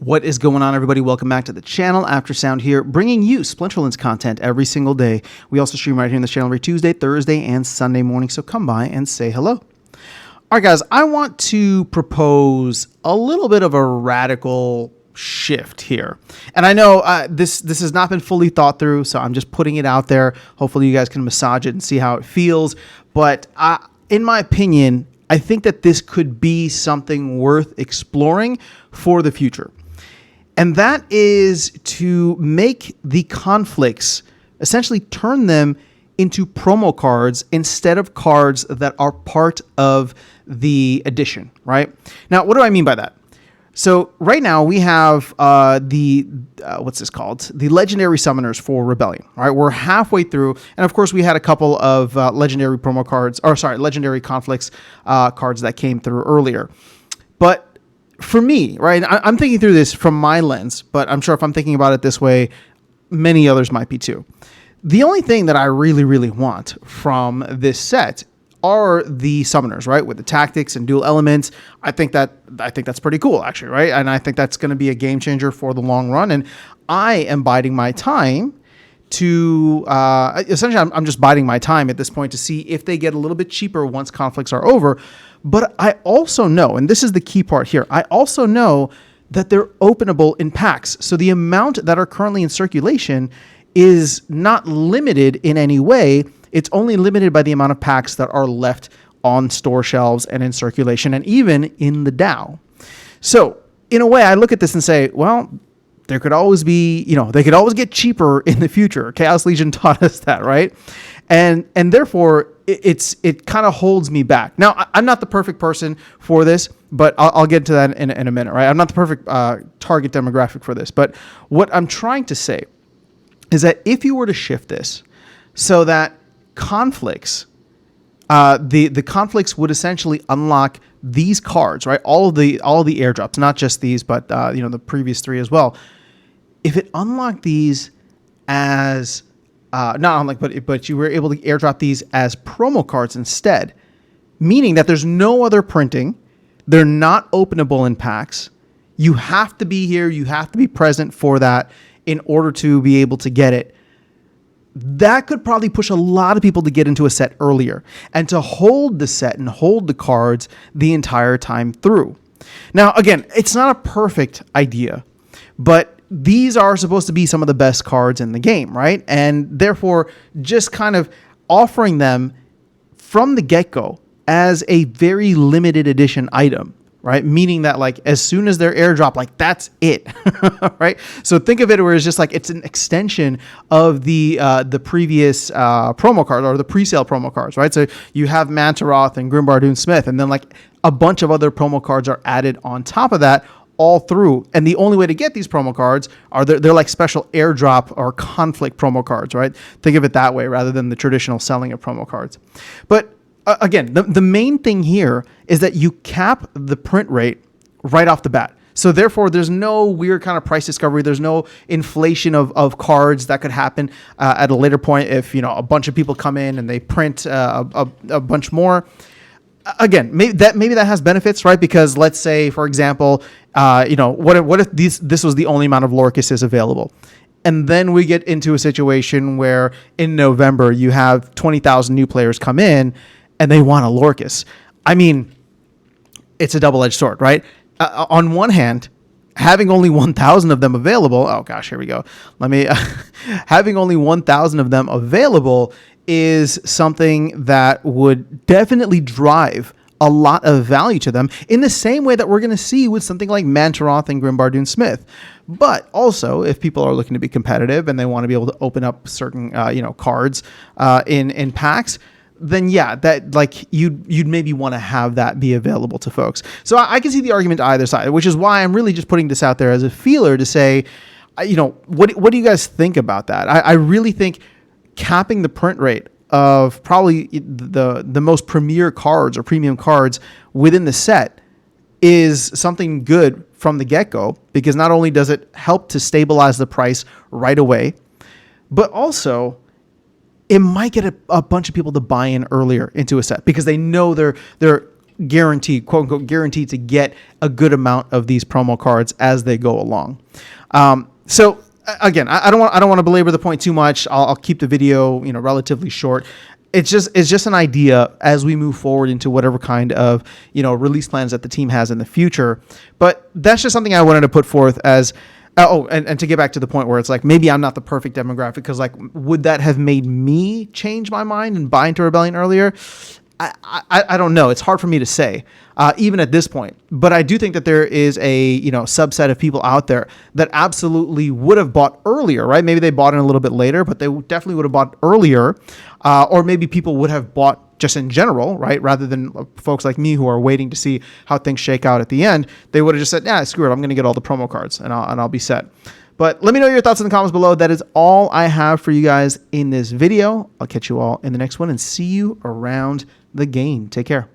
What is going on, everybody? Welcome back to the channel. After Sound here, bringing you Splinterlands content every single day. We also stream right here on the channel every Tuesday, Thursday, and Sunday morning, so come by and say hello. All right, guys, I want to propose a little bit of a radical shift here. And I know this has not been fully thought through, so I'm just putting it out there. Hopefully you guys can massage it and see how it feels. But in my opinion, I think that this could be something worth exploring for the future. And that is to make the conflicts, essentially turn them into promo cards instead of cards that are part of the edition, right? Now, what do I mean by that? So right now we have what's this called? The legendary summoners for Rebellion, all right? We're halfway through. And of course we had a couple of legendary promo cards, legendary conflicts cards that came through earlier. But for me, right, I'm thinking through this from my lens, but I'm sure if I'm thinking about it this way, many others might be too. The only thing that I really, really want from this set are the summoners, right, with the tactics and dual elements. I think that's pretty cool, actually, right? And I think that's going to be a game changer for the long run. And I am biding my time to essentially, I'm just biding my time at this point to see if they get a little bit cheaper once conflicts are over. But I also know, and this is the key part here, I also know that they're openable in packs. So the amount that are currently in circulation is not limited in any way. It's only limited by the amount of packs that are left on store shelves and in circulation and even in the DAO. So in a way, I look at this and say, well, there could always be, they could always get cheaper in the future. Chaos Legion taught us that, right? And therefore, it kind of holds me back. Now, I'm not the perfect person for this, but I'll get to that in a minute, right? I'm not the perfect target demographic for this. But what I'm trying to say is that if you were to shift this so that conflicts, the conflicts would essentially unlock these cards, right? All of the airdrops, not just these, but the previous three as well. If it unlocked these as not unlike, but you were able to airdrop these as promo cards instead, meaning that there's no other printing, they're not openable in packs. You have to be here, you have to be present for that in order to be able to get it. That could probably push a lot of people to get into a set earlier and to hold the set and hold the cards the entire time through. Now, again, it's not a perfect idea, but these are supposed to be some of the best cards in the game, right? And therefore, just kind of offering them from the get-go as a very limited edition item, right? Meaning that, like, as soon as they're airdrop, like, that's it, right? So think of it where it's just like it's an extension of the previous promo card or the pre-sale promo cards, right? So you have Mantaroth and Grimbardoon Smith, and then like a bunch of other promo cards are added on top of that all through. And the only way to get these promo cards are they're like special airdrop or conflict promo cards, right? Think of it that way rather than the traditional selling of promo cards. But again, the main thing here is that you cap the print rate right off the bat. So therefore, there's no weird kind of price discovery. There's no inflation of cards that could happen at a later point if a bunch of people come in and they print a bunch more. Again, maybe that has benefits, right? Because let's say, for example, what if this was the only amount of Lorcases available? And then we get into a situation where in November you have 20,000 new players come in and they want a Lorcas. I mean, it's a double-edged sword, right? On one hand, having only 1,000 of them available, oh gosh, here we go. Having only 1,000 of them available is something that would definitely drive a lot of value to them in the same way that we're going to see with something like Mantaroth and Grimbardoon Smith. But also, if people are looking to be competitive and they want to be able to open up certain cards in packs, then yeah, that like you'd maybe want to have that be available to folks. So I can see the argument to either side, which is why I'm really just putting this out there as a feeler to say, what do you guys think about that? I really think capping the print rate of probably the most premier cards or premium cards within the set is something good from the get-go, because not only does it help to stabilize the price right away, but also it might get a bunch of people to buy in earlier into a set because they know they're guaranteed, quote unquote, guaranteed to get a good amount of these promo cards as they go along. So again, I don't want to belabor the point too much. I'll keep the video, relatively short. It's just an idea as we move forward into whatever kind of, release plans that the team has in the future. But that's just something I wanted to put forth as, and to get back to the point where it's like, maybe I'm not the perfect demographic, because like, would that have made me change my mind and buy into Rebellion earlier? I don't know. It's hard for me to say, even at this point. But I do think that there is a subset of people out there that absolutely would have bought earlier, right? Maybe they bought in a little bit later, but they definitely would have bought earlier, or maybe people would have bought just in general, right? Rather than folks like me who are waiting to see how things shake out at the end, they would have just said, "Yeah, screw it. I'm going to get all the promo cards and I'll be set." But let me know your thoughts in the comments below. That is all I have for you guys in this video. I'll catch you all in the next one and see you around the game. Take care.